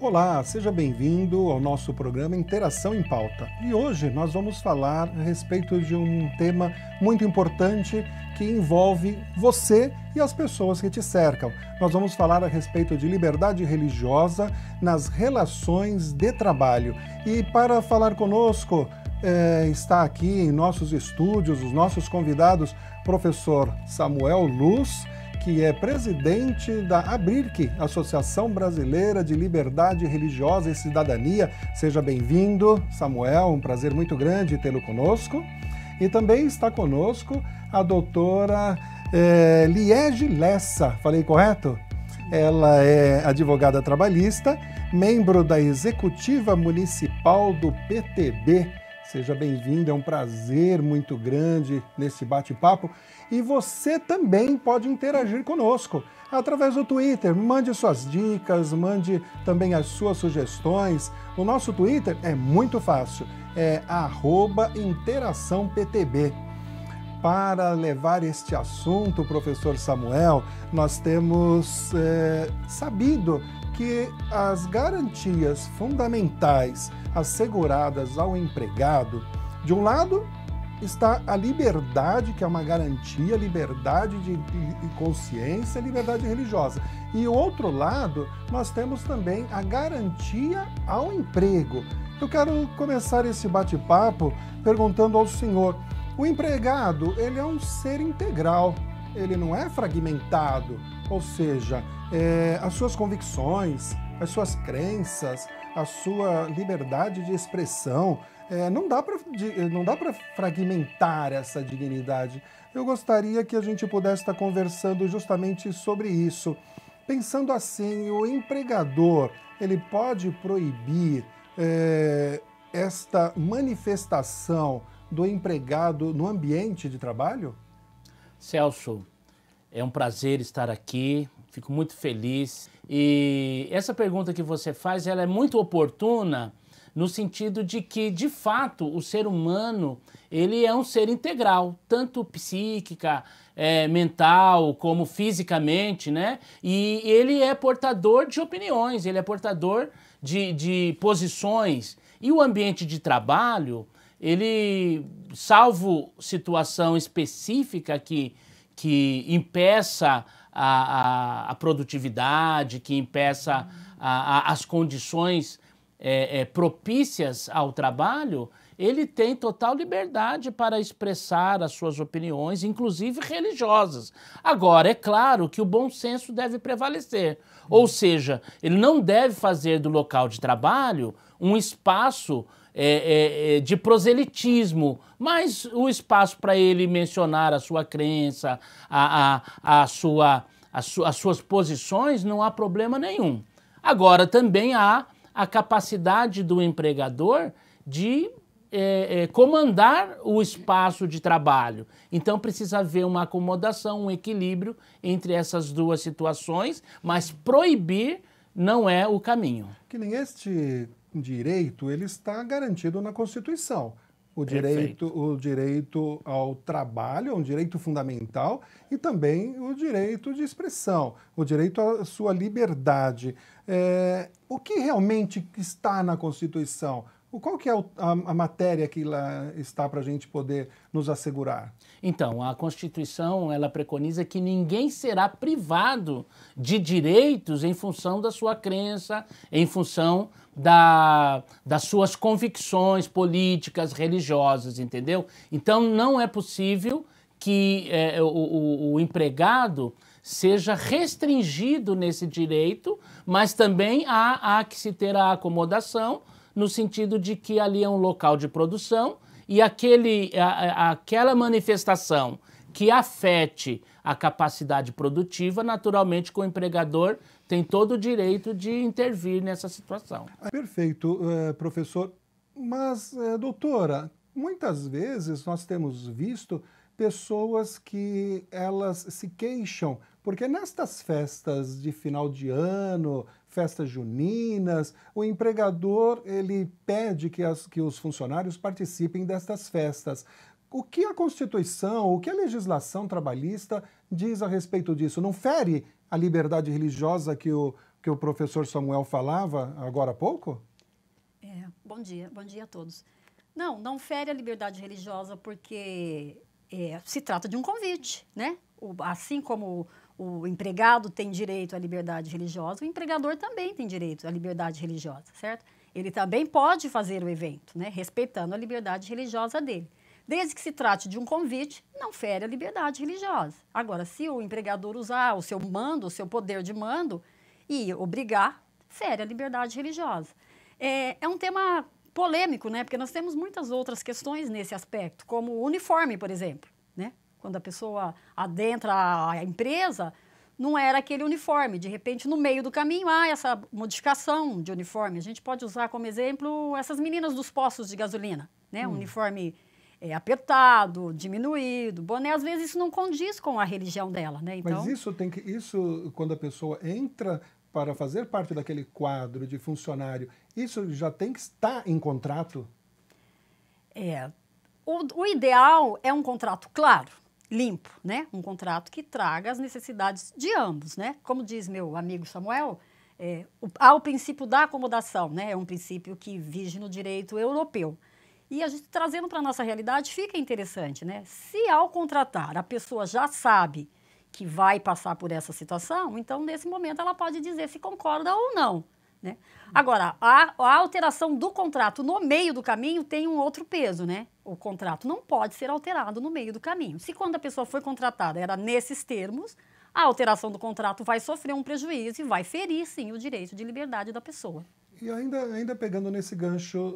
Olá, seja bem-vindo ao nosso programa Interação em Pauta. E hoje nós vamos falar a respeito de um tema muito importante que envolve você e as pessoas que te cercam. Nós vamos falar a respeito de liberdade religiosa nas relações de trabalho. E para falar conosco, está aqui em nossos estúdios, os nossos convidados, professor Samuel Luz, que é presidente da ABRIRC, Associação Brasileira de Liberdade Religiosa e Cidadania. Seja bem-vindo, Samuel, um prazer muito grande tê-lo conosco. E também está conosco a doutora Liege Lessa, falei correto? Ela é advogada trabalhista, membro da Executiva Municipal do PTB. Seja bem-vindo, é um prazer muito grande nesse bate-papo. E você também pode interagir conosco através do Twitter. Mande suas dicas, mande também as suas sugestões. O nosso Twitter é muito fácil, é @interaçãoptb. Para levar este assunto, professor Samuel, nós temos sabido que as garantias fundamentais asseguradas ao empregado, de um lado está a liberdade, que é uma garantia, liberdade de consciência, liberdade religiosa. E o outro lado, nós temos também a garantia ao emprego. Eu quero começar esse bate-papo perguntando ao senhor, o empregado, ele é um ser integral, ele não é fragmentado, ou seja, as suas convicções, as suas crenças, a sua liberdade de expressão, não dá para fragmentar essa dignidade. Eu gostaria que a gente pudesse estar conversando justamente sobre isso. Pensando assim, o empregador, ele pode proibir esta manifestação do empregado no ambiente de trabalho? Celso, é um prazer estar aqui, fico muito feliz. E essa pergunta que você faz, ela é muito oportuna no sentido de que, de fato, o ser humano, ele é um ser integral, tanto psíquica, mental, como fisicamente, né? E ele é portador de opiniões, ele é portador de posições. E o ambiente de trabalho, ele, salvo situação específica que impeça a produtividade, que impeça as condições propícias ao trabalho, ele tem total liberdade para expressar as suas opiniões, inclusive religiosas. Agora, é claro que o bom senso deve prevalecer, ou seja, ele não deve fazer do local de trabalho um espaço de proselitismo, mas o espaço para ele mencionar a sua crença, as suas posições, não há problema nenhum. Agora, também há a capacidade do empregador de comandar o espaço de trabalho. Então, precisa haver uma acomodação, um equilíbrio entre essas duas situações, mas proibir não é o caminho. Que nem este direito, ele está garantido na Constituição. O direito ao trabalho é um direito fundamental e também o direito de expressão, o direito à sua liberdade. O que realmente está na Constituição? Qual que é a matéria que lá está para a gente poder nos assegurar? Então, a Constituição, ela preconiza que ninguém será privado de direitos em função da sua crença, em função das suas convicções políticas, religiosas, entendeu? Então, não é possível que o empregado seja restringido nesse direito, mas também há que se ter a acomodação no sentido de que ali é um local de produção e aquela manifestação que afete a capacidade produtiva, naturalmente que o empregador tem todo o direito de intervir nessa situação. Perfeito, professor. Mas, doutora, muitas vezes nós temos visto pessoas que elas se queixam, porque nestas festas de final de ano, festas juninas, o empregador ele pede que os funcionários participem destas festas. O que a Constituição, o que a legislação trabalhista diz a respeito disso? Não fere a liberdade religiosa que o que o professor Samuel falava agora há pouco? Bom dia a todos. Não fere a liberdade religiosa porque se trata de um convite, né? Assim como o empregado tem direito à liberdade religiosa, o empregador também tem direito à liberdade religiosa, certo? Ele também pode fazer o evento, né? Respeitando a liberdade religiosa dele. Desde que se trate de um convite, não fere a liberdade religiosa. Agora, se o empregador usar o seu mando, o seu poder de mando e obrigar, fere a liberdade religiosa. É um tema polêmico, né? Porque nós temos muitas outras questões nesse aspecto, como o uniforme, por exemplo, né? Quando a pessoa adentra a empresa, não era aquele uniforme. De repente, no meio do caminho, há essa modificação de uniforme. A gente pode usar como exemplo essas meninas dos postos de gasolina, né? Um uniforme apertado, diminuído, boné. Às vezes isso não condiz com a religião dela, né? Então, Mas isso quando a pessoa entra para fazer parte daquele quadro de funcionário, isso já tem que estar em contrato? O ideal é um contrato claro, limpo, né? Um contrato que traga as necessidades de ambos, né? Como diz meu amigo Samuel, há o princípio da acomodação, né? É um princípio que vige no direito europeu. E a gente trazendo para a nossa realidade fica interessante, né? Se ao contratar a pessoa já sabe que vai passar por essa situação, então nesse momento ela pode dizer se concorda ou não, né? Agora, a alteração do contrato no meio do caminho tem um outro peso, né? O contrato não pode ser alterado no meio do caminho. Se quando a pessoa foi contratada era nesses termos, a alteração do contrato vai sofrer um prejuízo e vai ferir, sim, o direito de liberdade da pessoa. E ainda pegando nesse gancho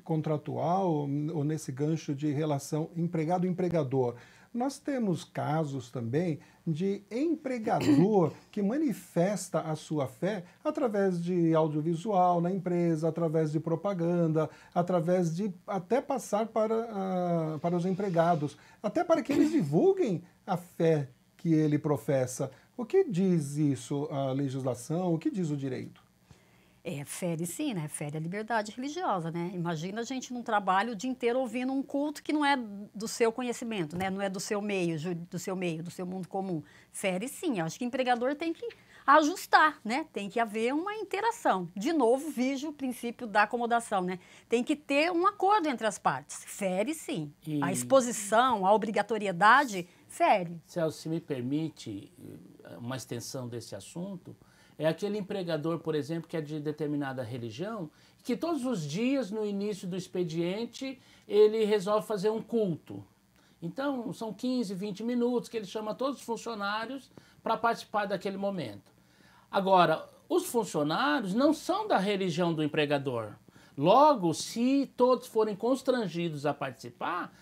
contratual, ou nesse gancho de relação empregado-empregador, nós temos casos também de empregador que manifesta a sua fé através de audiovisual na empresa, através de propaganda, através de até passar para os empregados, até para que eles divulguem a fé que ele professa. O que diz isso a legislação? O que diz o direito? Fere sim, né? Fere a liberdade religiosa, né? Imagina a gente num trabalho o dia inteiro ouvindo um culto que não é do seu conhecimento, né? Não é do seu meio, do seu mundo comum. Fere sim. Eu acho que o empregador tem que ajustar, né? Tem que haver uma interação. De novo, vige o princípio da acomodação, né? Tem que ter um acordo entre as partes. Fere sim. A exposição, a obrigatoriedade, fere. Celso, se me permite uma extensão desse assunto, é aquele empregador, por exemplo, que é de determinada religião, que todos os dias, no início do expediente, ele resolve fazer um culto. Então, são 15, 20 minutos que ele chama todos os funcionários para participar daquele momento. Agora, os funcionários não são da religião do empregador. Logo, se todos forem constrangidos a participar,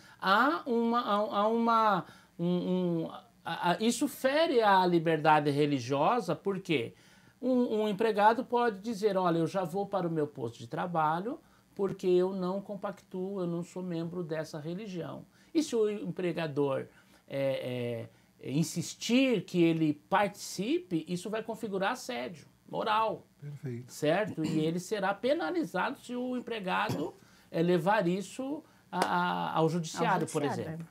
isso fere a liberdade religiosa, por quê? Um empregado pode dizer, olha, eu já vou para o meu posto de trabalho porque eu não compactuo, eu não sou membro dessa religião. E se o empregador insistir que ele participe, isso vai configurar assédio moral. Perfeito. Certo? E ele será penalizado se o empregado levar isso ao judiciário, por exemplo.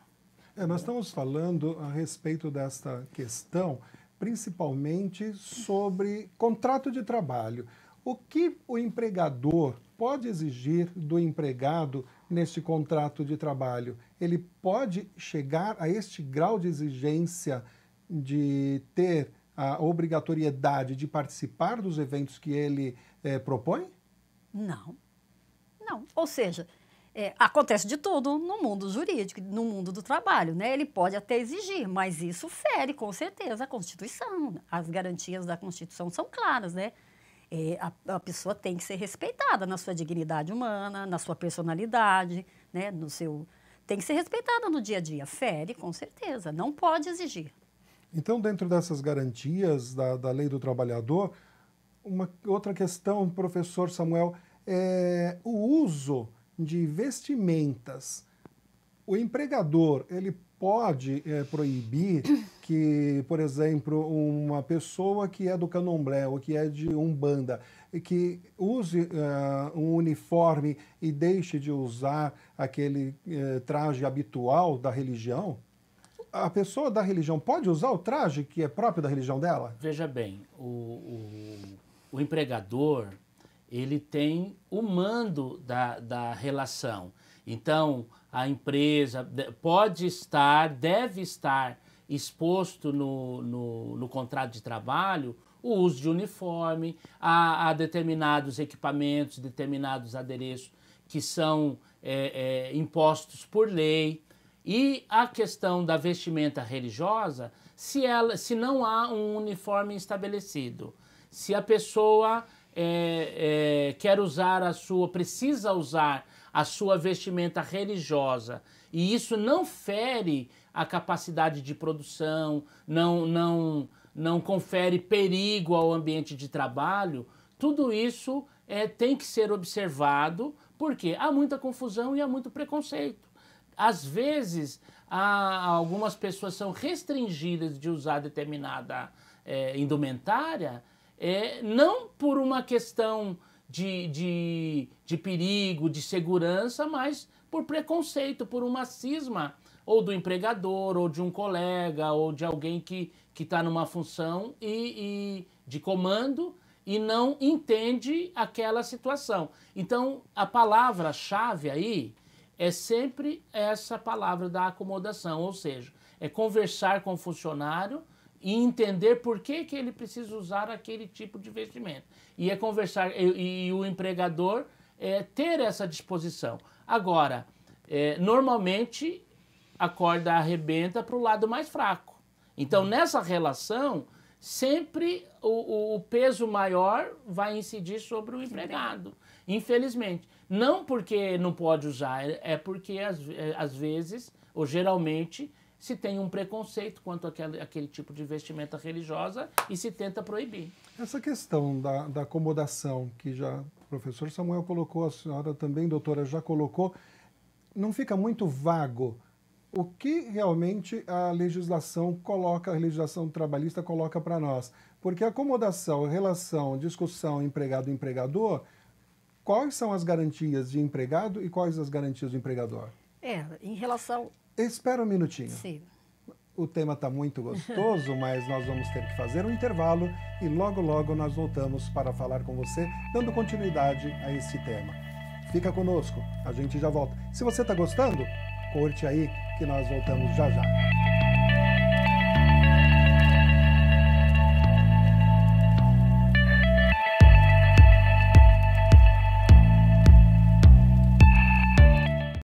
Nós estamos falando a respeito desta questão, principalmente sobre contrato de trabalho. O que o empregador pode exigir do empregado neste contrato de trabalho? Ele pode chegar a este grau de exigência de ter a obrigatoriedade de participar dos eventos que ele propõe? Não. Ou seja, acontece de tudo no mundo jurídico, no mundo do trabalho, né? Ele pode até exigir, mas isso fere, com certeza, a Constituição. As garantias da Constituição são claras, né? A pessoa tem que ser respeitada na sua dignidade humana, na sua personalidade, né? Tem que ser respeitada no dia a dia. Fere, com certeza, não pode exigir. Então, dentro dessas garantias da Lei do Trabalhador, uma outra questão, professor Samuel, é o uso de vestimentas. O empregador, ele pode proibir que, por exemplo, uma pessoa que é do candomblé ou que é de umbanda, que use um uniforme e deixe de usar aquele traje habitual da religião? A pessoa da religião pode usar o traje que é próprio da religião dela? Veja bem, o empregador, ele tem o mando da relação. Então, a empresa pode estar, deve estar exposto no contrato de trabalho o uso de uniforme, a determinados equipamentos, determinados adereços que são impostos por lei. E a questão da vestimenta religiosa, se não há um uniforme estabelecido, se a pessoa quer usar precisa usar a sua vestimenta religiosa e isso não fere a capacidade de produção, não confere perigo ao ambiente de trabalho, tudo isso tem que ser observado, porque há muita confusão e há muito preconceito. Às vezes, algumas pessoas são restringidas de usar determinada indumentária, não por uma questão de perigo, de segurança, mas por preconceito, por uma cisma, ou do empregador, ou de um colega, ou de alguém que está numa função de comando e não entende aquela situação. Então, a palavra-chave aí é sempre essa palavra da acomodação, ou seja, é conversar com o funcionário e entender por que ele precisa usar aquele tipo de vestimenta. E é conversar, e o empregador ter essa disposição. Agora, normalmente a corda arrebenta para o lado mais fraco. Então, nessa relação, sempre o peso maior vai incidir sobre o empregado, infelizmente. Não porque não pode usar, é porque às vezes, ou geralmente, se tem um preconceito quanto àquele tipo de vestimenta religiosa e se tenta proibir. Essa questão da acomodação, que já o professor Samuel colocou, a senhora também, doutora, já colocou, não fica muito vago o que realmente a legislação coloca, a legislação trabalhista coloca para nós? Porque acomodação, relação, discussão empregado-empregador, quais são as garantias de empregado e quais as garantias do empregador? Em relação... Espera um minutinho. Sim. O tema está muito gostoso, mas nós vamos ter que fazer um intervalo e logo, logo nós voltamos para falar com você, dando continuidade a esse tema. Fica conosco, a gente já volta. Se você está gostando, curte aí que nós voltamos já já.